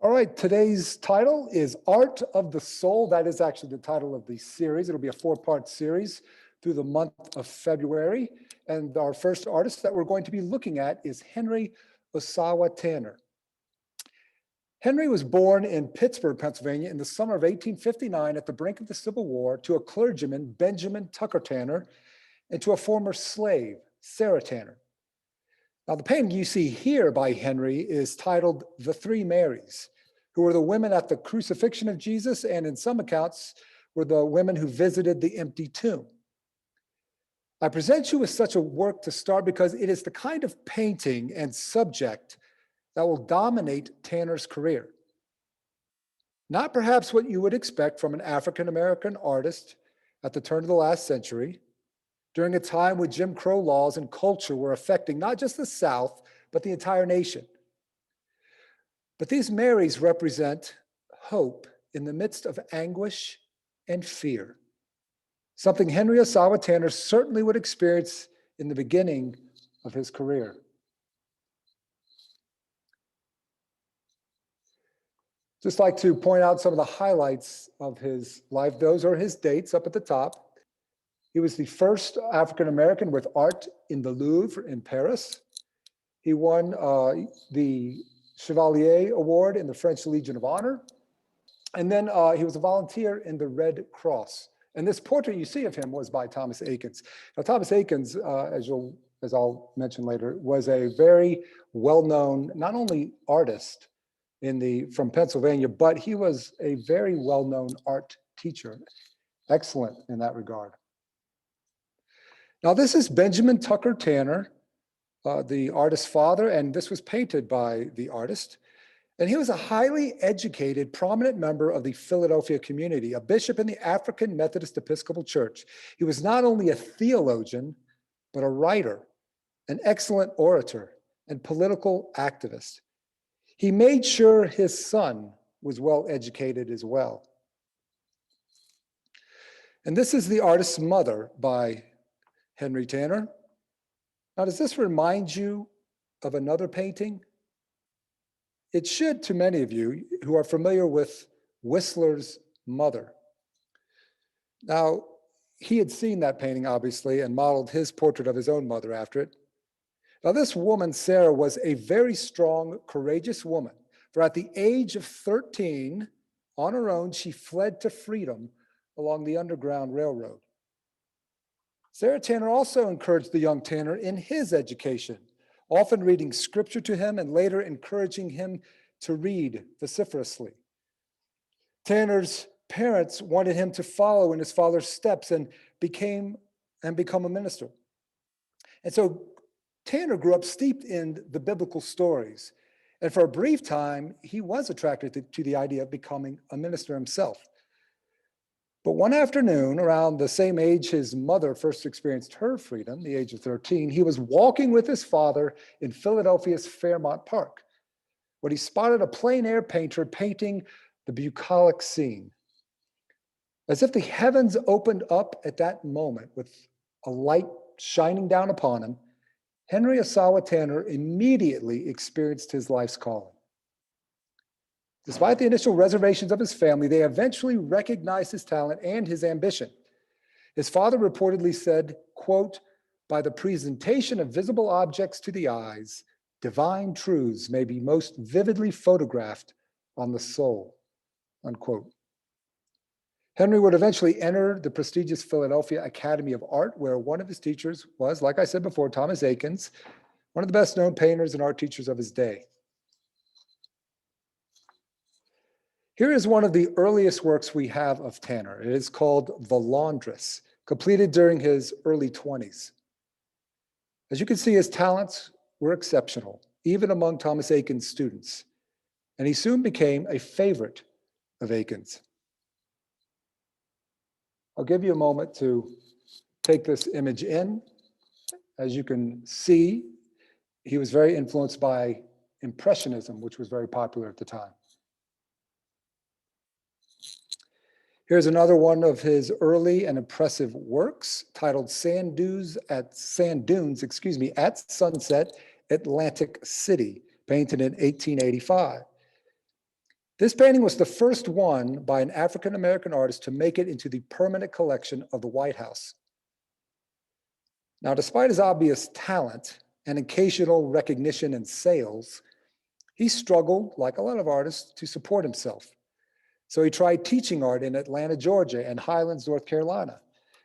All right, today's title is Art of the Soul. That is actually the title of the series. It'll be a four-part series through the month of February. And our first artist that we're going to be looking at is Henry Ossawa Tanner. Henry was born in Pittsburgh, Pennsylvania in the summer of 1859 at the brink of the Civil War to a clergyman, Benjamin Tucker Tanner, and to a former slave, Sarah Tanner. Now, the painting you see here by Henry is titled The Three Marys, who were the women at the crucifixion of Jesus, and in some accounts were the women who visited the empty tomb. I present you with such a work to start because it is the kind of painting and subject that will dominate Tanner's career. Not perhaps what you would expect from an African-American artist at the turn of the last century, during a time when Jim Crow laws and culture were affecting not just the South, but the entire nation. But these Marys represent hope in the midst of anguish and fear, something Henry Ossawa Tanner certainly would experience in the beginning of his career. Just like to point out some of the highlights of his life. Those are his dates up at the top. He was the first African-American with art in the Louvre in Paris. He won the Chevalier Award in the French Legion of Honor. And then he was a volunteer in the Red Cross. And this portrait you see of him was by Thomas Eakins. Now, Thomas Eakins, as I'll mention later, was a very well-known, not only artist from Pennsylvania, but he was a very well-known art teacher. Excellent in that regard. Now, this is Benjamin Tucker Tanner, the artist's father, and this was painted by the artist. And he was a highly educated, prominent member of the Philadelphia community, a bishop in the African Methodist Episcopal Church. He was not only a theologian, but a writer, an excellent orator, and political activist. He made sure his son was well educated as well. And this is the artist's mother by Henry Tanner. Now, does this remind you of another painting? It should to many of you who are familiar with Whistler's Mother. Now, he had seen that painting, obviously, and modeled his portrait of his own mother after it. Now, this woman, Sarah, was a very strong, courageous woman. For at the age of 13, on her own, she fled to freedom along the Underground Railroad. Sarah Tanner also encouraged the young Tanner in his education, often reading scripture to him and later encouraging him to read vociferously. Tanner's parents wanted him to follow in his father's steps and become a minister. And so Tanner grew up steeped in the biblical stories. And for a brief time, he was attracted to the idea of becoming a minister himself. But one afternoon, around the same age his mother first experienced her freedom, the age of 13, he was walking with his father in Philadelphia's Fairmount Park, when he spotted a plein air painter painting the bucolic scene. As if the heavens opened up at that moment with a light shining down upon him, Henry Ossawa Tanner immediately experienced his life's calling. Despite the initial reservations of his family, they eventually recognized his talent and his ambition. His father reportedly said, quote, "By the presentation of visible objects to the eyes, divine truths may be most vividly photographed on the soul," unquote. Henry would eventually enter the prestigious Philadelphia Academy of Art, where one of his teachers was, like I said before, Thomas Eakins, one of the best known painters and art teachers of his day. Here is one of the earliest works we have of Tanner. It is called The Laundress, completed during his early 20s. As you can see, his talents were exceptional, even among Thomas Eakins' students, and he soon became a favorite of Eakins. I'll give you a moment to take this image in. As you can see, he was very influenced by Impressionism, which was very popular at the time. Here's another one of his early and impressive works titled Sand Dunes at Sunset, Atlantic City, painted in 1885. This painting was the first one by an African-American artist to make it into the permanent collection of the White House. Now, despite his obvious talent and occasional recognition and sales, he struggled, like a lot of artists, to support himself. So he tried teaching art in Atlanta, Georgia, and Highlands, North Carolina,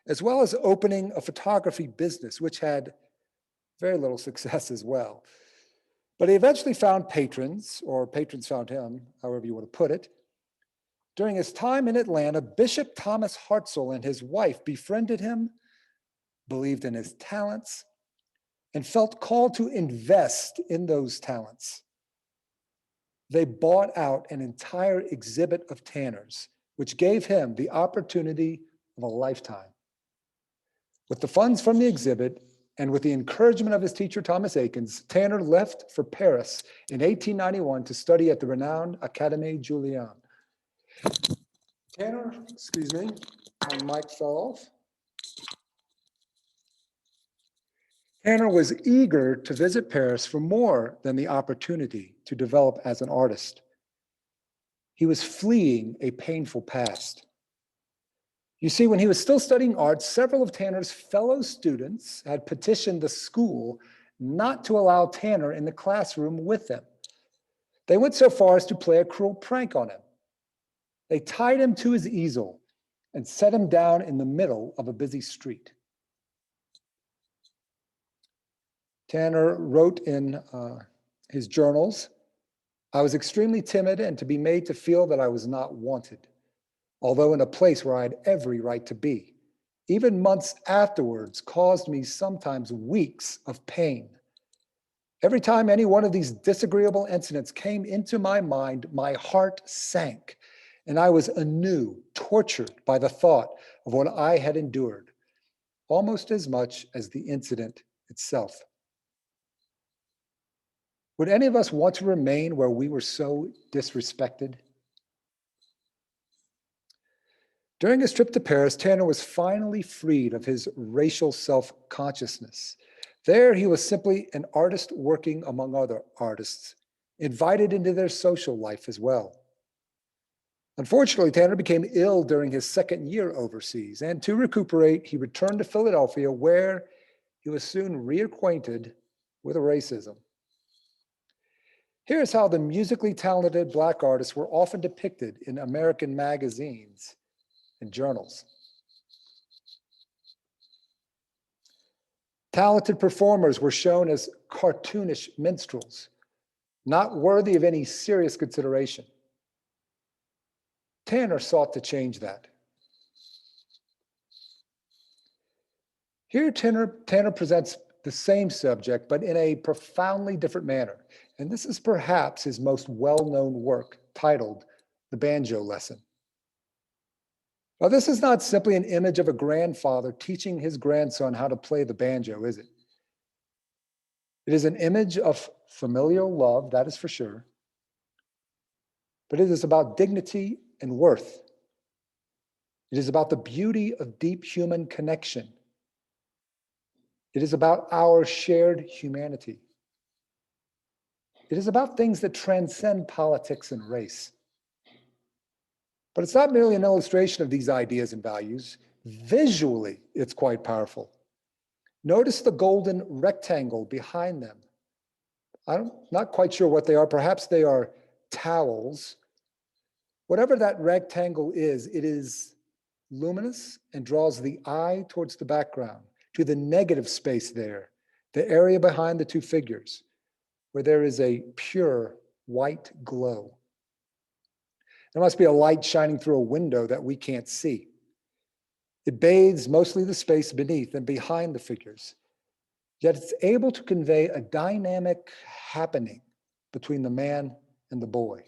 as well as opening a photography business, which had very little success as well. But he eventually found patrons, or patrons found him, however you want to put it. During his time in Atlanta, Bishop Thomas Hartzell and his wife befriended him, believed in his talents, and felt called to invest in those talents. They bought out an entire exhibit of Tanner's, which gave him the opportunity of a lifetime. With the funds from the exhibit and with the encouragement of his teacher, Thomas Eakins, Tanner left for Paris in 1891 to study at the renowned Académie Julian. Tanner, excuse me, my mic fell off. Tanner was eager to visit Paris for more than the opportunity to develop as an artist. He was fleeing a painful past. You see, when he was still studying art, several of Tanner's fellow students had petitioned the school not to allow Tanner in the classroom with them. They went so far as to play a cruel prank on him. They tied him to his easel and set him down in the middle of a busy street. Tanner wrote in his journals, "I was extremely timid and to be made to feel that I was not wanted, although in a place where I had every right to be. Even months afterwards caused me sometimes weeks of pain. Every time any one of these disagreeable incidents came into my mind, my heart sank, and I was anew tortured by the thought of what I had endured, almost as much as the incident itself." Would any of us want to remain where we were so disrespected? During his trip to Paris, Tanner was finally freed of his racial self-consciousness. There, he was simply an artist working among other artists, invited into their social life as well. Unfortunately, Tanner became ill during his second year overseas, and to recuperate, he returned to Philadelphia, where he was soon reacquainted with racism. Here's how the musically talented Black artists were often depicted in American magazines and journals. Talented performers were shown as cartoonish minstrels, not worthy of any serious consideration. Tanner sought to change that. Here, Tanner presents the same subject, but in a profoundly different manner. And this is perhaps his most well-known work, titled The Banjo Lesson. Now, this is not simply an image of a grandfather teaching his grandson how to play the banjo, is it? It is an image of familial love, that is for sure, but it is about dignity and worth. It is about the beauty of deep human connection. It is about our shared humanity. It is about things that transcend politics and race. But it's not merely an illustration of these ideas and values. Visually, it's quite powerful. Notice the golden rectangle behind them. I'm not quite sure what they are. Perhaps they are towels. Whatever that rectangle is, it is luminous and draws the eye towards the background, to the negative space there, the area behind the two figures, where there is a pure white glow. There must be a light shining through a window that we can't see. It bathes mostly the space beneath and behind the figures, yet it's able to convey a dynamic happening between the man and the boy.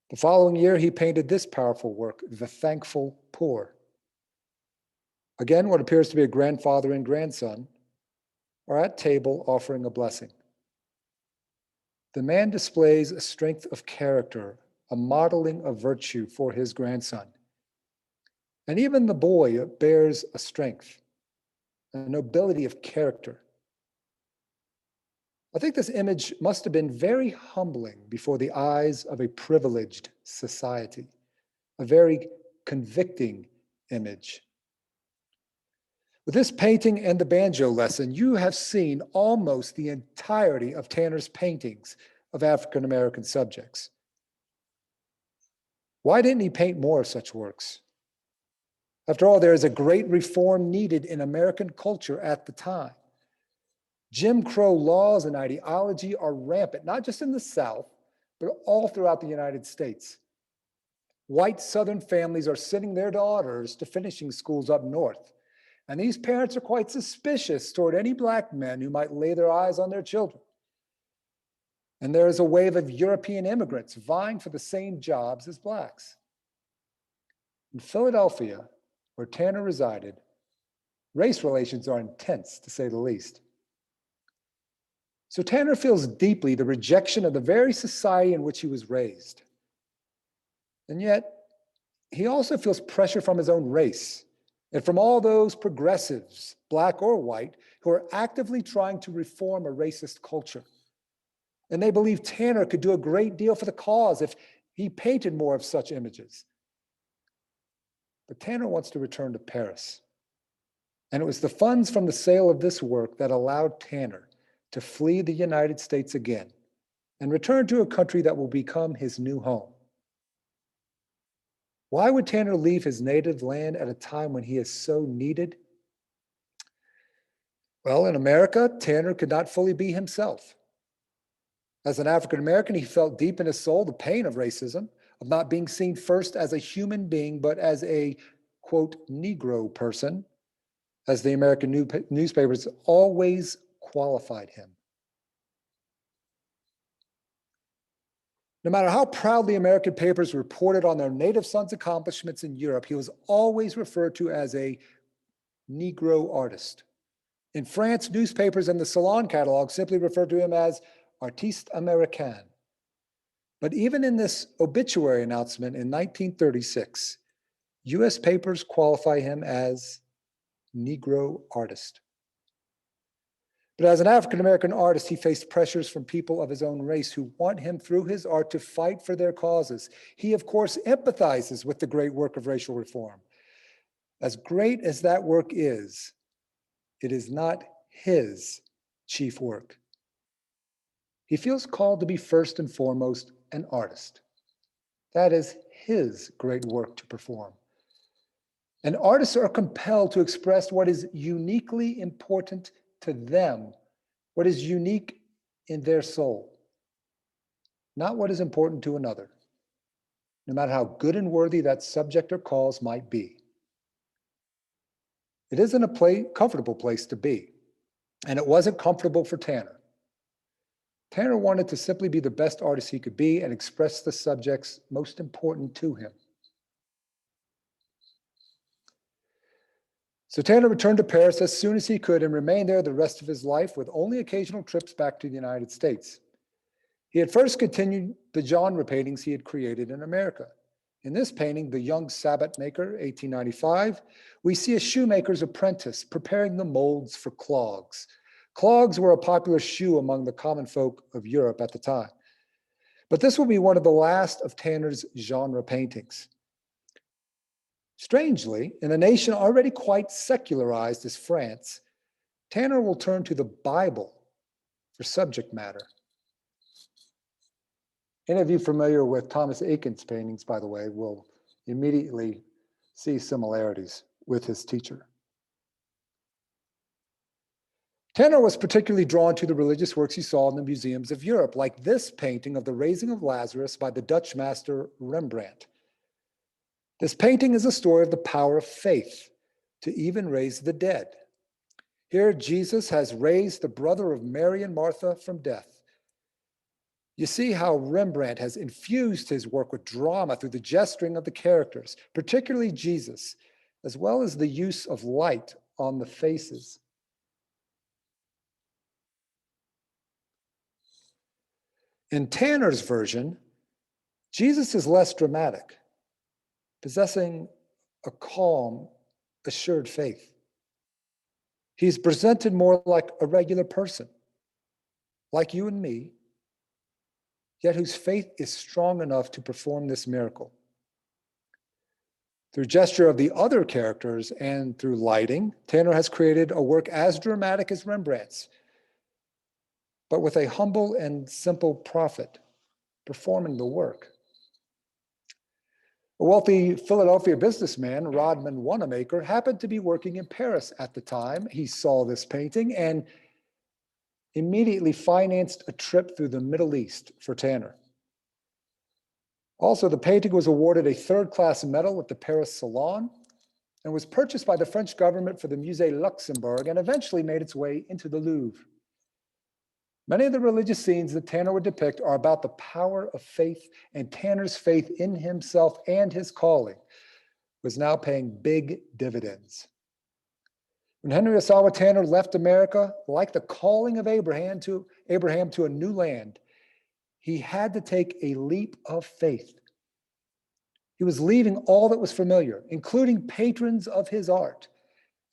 The following year, he painted this powerful work, The Thankful Poor. Again, what appears to be a grandfather and grandson are at table offering a blessing. The man displays a strength of character, a modeling of virtue for his grandson. And even the boy bears a strength, a nobility of character. I think this image must have been very humbling before the eyes of a privileged society, a very convicting image. With this painting and the Banjo Lesson, you have seen almost the entirety of Tanner's paintings of African American subjects. Why didn't he paint more of such works? After all, there is a great reform needed in American culture at the time. Jim Crow laws and ideology are rampant, not just in the South, but all throughout the United States. White Southern families are sending their daughters to finishing schools up north. And these parents are quite suspicious toward any Black men who might lay their eyes on their children. And there is a wave of European immigrants vying for the same jobs as Blacks. In Philadelphia, where Tanner resided, race relations are intense, to say the least. So Tanner feels deeply the rejection of the very society in which he was raised. And yet, he also feels pressure from his own race and from all those progressives, Black or white, who are actively trying to reform a racist culture. And they believe Tanner could do a great deal for the cause if he painted more of such images. But Tanner wants to return to Paris. And it was the funds from the sale of this work that allowed Tanner to flee the United States again and return to a country that will become his new home. Why would Tanner leave his native land at a time when he is so needed? Well, in America, Tanner could not fully be himself. As an African American, he felt deep in his soul the pain of racism, of not being seen first as a human being, but as a, quote, Negro person, as the American newspapers always qualified him. No matter how proudly American papers reported on their native son's accomplishments in Europe, he was always referred to as a Negro artist. In France, newspapers and the Salon catalog simply referred to him as Artiste Américain. But even in this obituary announcement in 1936, US papers qualify him as Negro artist. But as an African-American artist, he faced pressures from people of his own race who want him through his art to fight for their causes. He, of course, empathizes with the great work of racial reform. As great as that work is, it is not his chief work. He feels called to be first and foremost an artist. That is his great work to perform. And artists are compelled to express what is uniquely important to them, what is unique in their soul, not what is important to another, no matter how good and worthy that subject or cause might be. It isn't a comfortable place to be, and it wasn't comfortable for Tanner. Tanner wanted to simply be the best artist he could be and express the subjects most important to him. So Tanner returned to Paris as soon as he could and remained there the rest of his life with only occasional trips back to the United States. He had first continued the genre paintings he had created in America. In this painting, The Young Sabbath Maker, 1895, we see a shoemaker's apprentice preparing the molds for clogs. Clogs were a popular shoe among the common folk of Europe at the time. But this will be one of the last of Tanner's genre paintings. Strangely, in a nation already quite secularized as France, Tanner will turn to the Bible for subject matter. Any of you familiar with Thomas Eakins' paintings, by the way, will immediately see similarities with his teacher. Tanner was particularly drawn to the religious works he saw in the museums of Europe, like this painting of the Raising of Lazarus by the Dutch master Rembrandt. This painting is a story of the power of faith to even raise the dead. Here, Jesus has raised the brother of Mary and Martha from death. You see how Rembrandt has infused his work with drama through the gesturing of the characters, particularly Jesus, as well as the use of light on the faces. In Tanner's version, Jesus is less dramatic, possessing a calm, assured faith. He's presented more like a regular person, like you and me, yet whose faith is strong enough to perform this miracle. Through gesture of the other characters and through lighting, Tanner has created a work as dramatic as Rembrandt's, but with a humble and simple prophet performing the work. A wealthy Philadelphia businessman, Rodman Wanamaker, happened to be working in Paris at the time he saw this painting and immediately financed a trip through the Middle East for Tanner. Also, the painting was awarded a third-class medal at the Paris Salon and was purchased by the French government for the Musée Luxembourg and eventually made its way into the Louvre. Many of the religious scenes that Tanner would depict are about the power of faith, and Tanner's faith in himself and his calling was now paying big dividends. When Henry Ossawa Tanner left America, like the calling of Abraham to a new land, he had to take a leap of faith. He was leaving all that was familiar, including patrons of his art,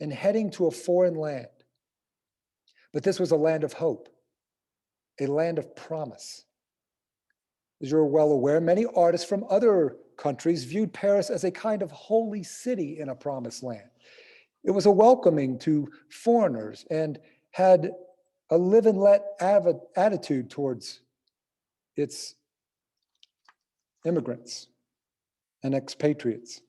and heading to a foreign land. But this was a land of hope, a land of promise. As you're well aware, many artists from other countries viewed Paris as a kind of holy city in a promised land. It was a welcoming to foreigners and had a live and let attitude towards its immigrants and expatriates.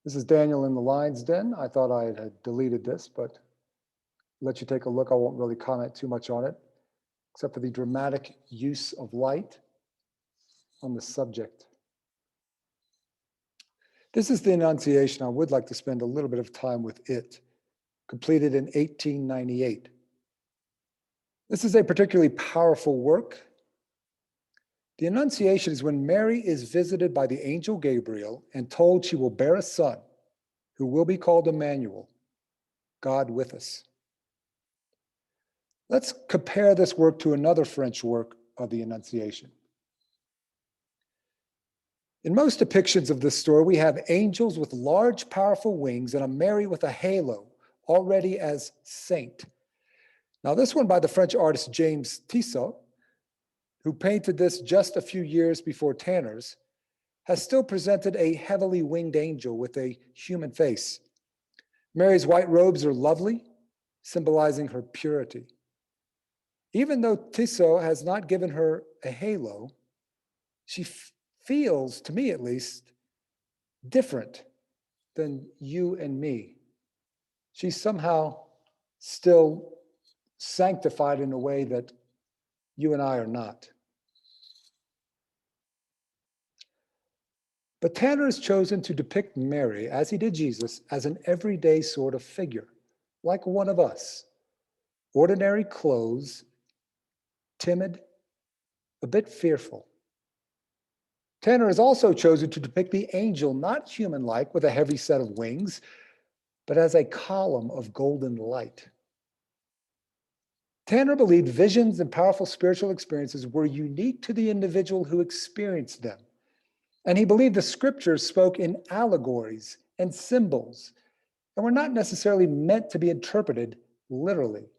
This is Daniel in the Lion's Den. I thought I had deleted this, but let you take a look. I won't really comment too much on it, except for the dramatic use of light on the subject. This is the Enunciation. I would like to spend a little bit of time with it, completed in 1898. This is a particularly powerful work. The Annunciation is when Mary is visited by the angel Gabriel and told she will bear a son who will be called Emmanuel, God with us. Let's compare this work to another French work of the Annunciation. In most depictions of this story, we have angels with large, powerful wings and a Mary with a halo, already as saint. Now, this one by the French artist James Tissot, who painted this just a few years before Tanner's, has still presented a heavily winged angel with a human face. Mary's white robes are lovely, symbolizing her purity. Even though Tissot has not given her a halo, she feels, to me at least, different than you and me. She's somehow still sanctified in a way that you and I are not. But Tanner has chosen to depict Mary, as he did Jesus, as an everyday sort of figure, like one of us. Ordinary clothes, timid, a bit fearful. Tanner has also chosen to depict the angel not human-like with a heavy set of wings, but as a column of golden light. Tanner believed visions and powerful spiritual experiences were unique to the individual who experienced them. And he believed the scriptures spoke in allegories and symbols and were not necessarily meant to be interpreted literally.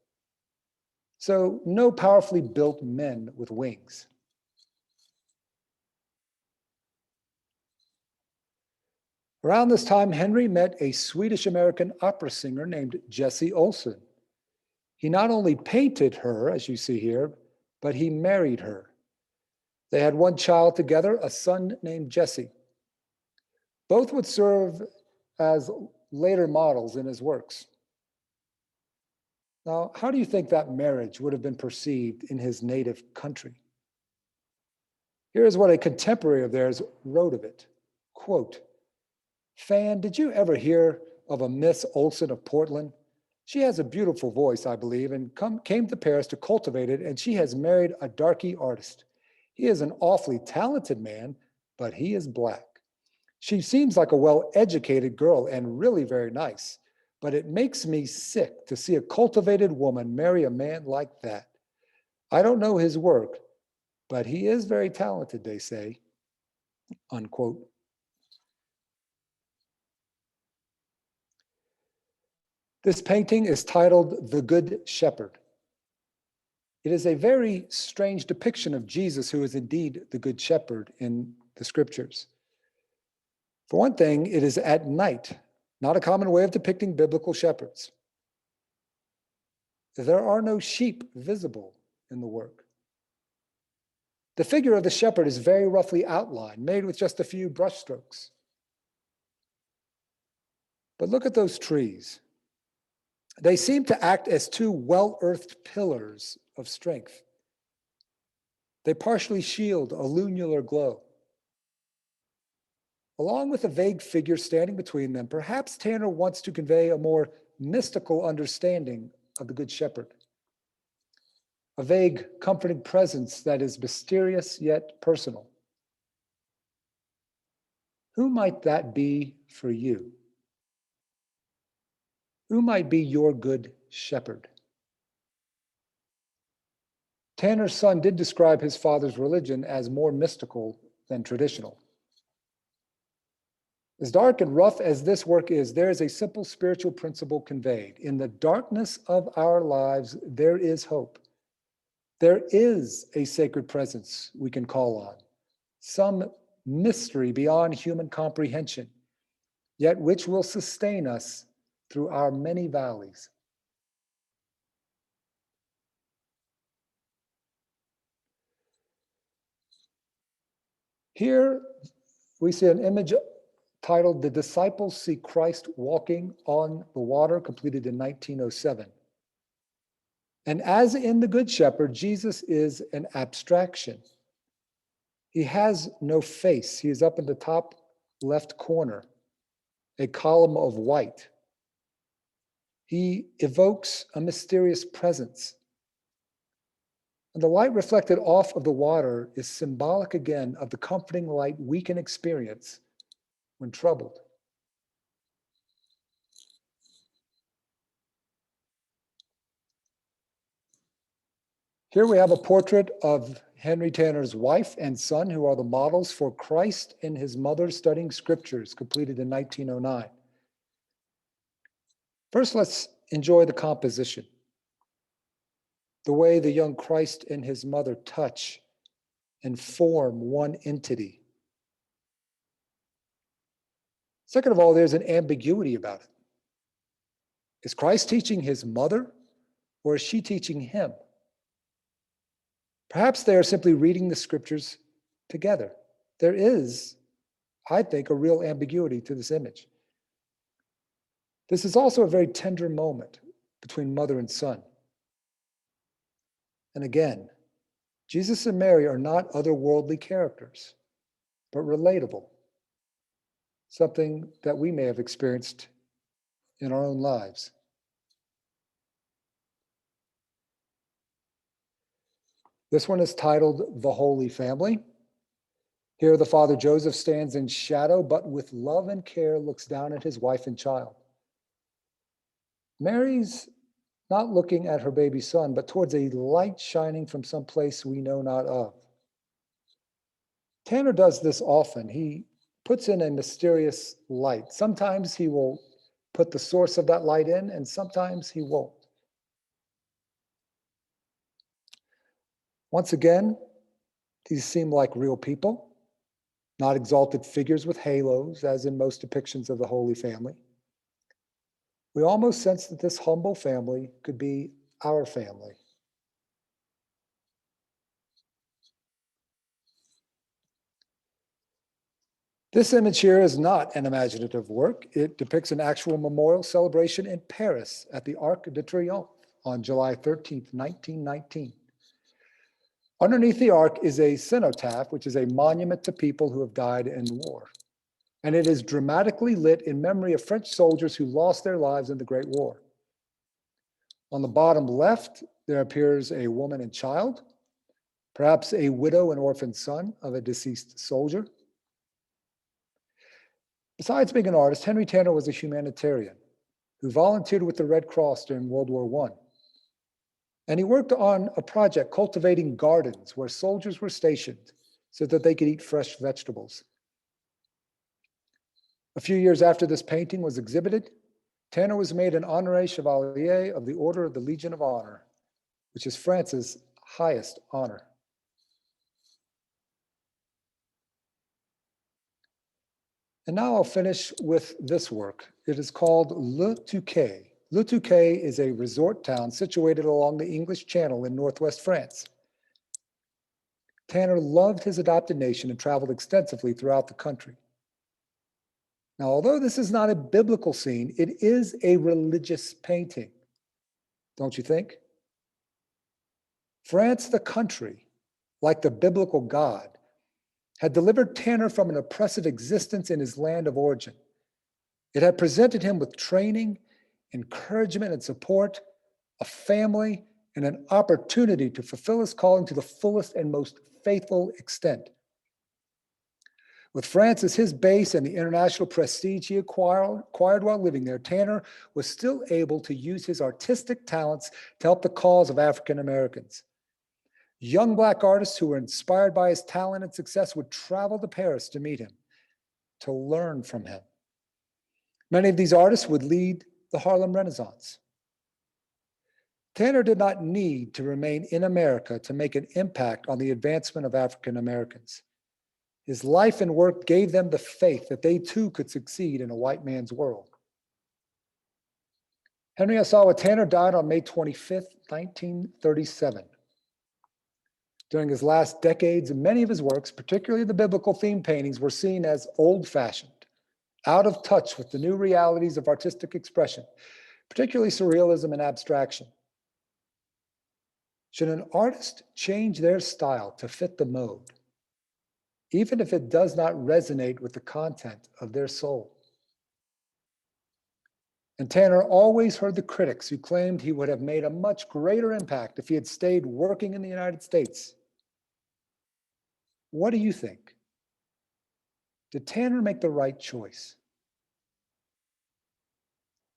So, no powerfully built men with wings. Around this time, Henry met a Swedish-American opera singer named Jessie Olson. He not only painted her, as you see here, but he married her. They had one child together, a son named Jesse. Both would serve as later models in his works. Now, how do you think that marriage would have been perceived in his native country? Here's what a contemporary of theirs wrote of it. Quote, "Fan, did you ever hear of a Miss Olson of Portland? She has a beautiful voice, I believe, and came to Paris to cultivate it, and she has married a darky artist. He is an awfully talented man, but he is black. She seems like a well-educated girl and really very nice, but it makes me sick to see a cultivated woman marry a man like that. I don't know his work, but he is very talented, they say," unquote. This painting is titled The Good Shepherd. It is a very strange depiction of Jesus, who is indeed the Good Shepherd in the scriptures. For one thing, it is at night, not a common way of depicting biblical shepherds. There are no sheep visible in the work. The figure of the shepherd is very roughly outlined, made with just a few brushstrokes. But look at those trees. They seem to act as two well-earthed pillars of strength. They partially shield a lunar glow. Along with a vague figure standing between them, perhaps Tanner wants to convey a more mystical understanding of the Good Shepherd. A vague, comforting presence that is mysterious yet personal. Who might that be for you? Who might be your Good Shepherd? Tanner's son did describe his father's religion as more mystical than traditional. As dark and rough as this work is, there is a simple spiritual principle conveyed. In the darkness of our lives, there is hope. There is a sacred presence we can call on, some mystery beyond human comprehension, yet which will sustain us through our many valleys. Here we see an image titled The Disciples See Christ Walking on the Water, completed in 1907. And as in the Good Shepherd, Jesus is an abstraction. He has no face. He is up in the top left corner, a column of white. He evokes a mysterious presence. And the light reflected off of the water is symbolic again of the comforting light we can experience when troubled. Here we have a portrait of Henry Tanner's wife and son, who are the models for Christ and his mother studying scriptures, completed in 1909. First, let's enjoy the composition. The way the young Christ and his mother touch and form one entity. Second of all, there's an ambiguity about it. Is Christ teaching his mother, or is she teaching him? Perhaps they are simply reading the scriptures together. There is, I think, a real ambiguity to this image. This is also a very tender moment between mother and son. And again, Jesus and Mary are not otherworldly characters, but relatable, something that we may have experienced in our own lives. This one is titled The Holy Family. Here the father Joseph stands in shadow, but with love and care looks down at his wife and child. Mary's not looking at her baby son, but towards a light shining from some place we know not of. Tanner does this often. He puts in a mysterious light. Sometimes he will put the source of that light in, and sometimes he won't. Once again, these seem like real people, not exalted figures with halos, as in most depictions of the Holy Family. We almost sense that this humble family could be our family. This image here is not an imaginative work. It depicts an actual memorial celebration in Paris at the Arc de Triomphe on July 13th, 1919. Underneath the arc is a cenotaph, which is a monument to people who have died in war. And it is dramatically lit in memory of French soldiers who lost their lives in the Great War. On the bottom left, there appears a woman and child, perhaps a widow and orphan son of a deceased soldier. Besides being an artist, Henry Tanner was a humanitarian who volunteered with the Red Cross during World War I. And he worked on a project cultivating gardens where soldiers were stationed so that they could eat fresh vegetables. A few years after this painting was exhibited, Tanner was made an honorary chevalier of the Order of the Legion of Honor, which is France's highest honor. And now I'll finish with this work. It is called Le Touquet. Le Touquet is a resort town situated along the English Channel in northwest France. Tanner loved his adopted nation and traveled extensively throughout the country. Now, although this is not a biblical scene, it is a religious painting, don't you think? France, the country, like the biblical God, had delivered Tanner from an oppressive existence in his land of origin. It had presented him with training, encouragement, and support, a family, and an opportunity to fulfill his calling to the fullest and most faithful extent. With France as his base and the international prestige he acquired while living there, Tanner was still able to use his artistic talents to help the cause of African Americans. Young Black artists who were inspired by his talent and success would travel to Paris to meet him, to learn from him. Many of these artists would lead the Harlem Renaissance. Tanner did not need to remain in America to make an impact on the advancement of African Americans. His life and work gave them the faith that they too could succeed in a white man's world. Henry Ossawa Tanner died on May 25th, 1937. During his last decades, many of his works, particularly the biblical theme paintings, were seen as old-fashioned, out of touch with the new realities of artistic expression, particularly surrealism and abstraction. Should an artist change their style to fit the mode, even if it does not resonate with the content of their soul? And Tanner always heard the critics who claimed he would have made a much greater impact if he had stayed working in the United States. What do you think? Did Tanner make the right choice?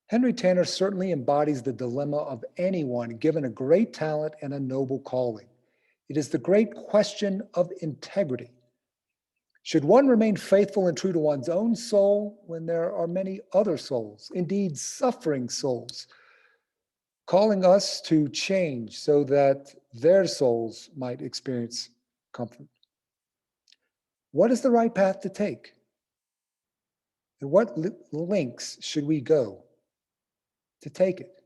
Henry Tanner certainly embodies the dilemma of anyone given a great talent and a noble calling. It is the great question of integrity. Should one remain faithful and true to one's own soul when there are many other souls, indeed suffering souls, calling us to change so that their souls might experience comfort? What is the right path to take? And what links should we go to take it?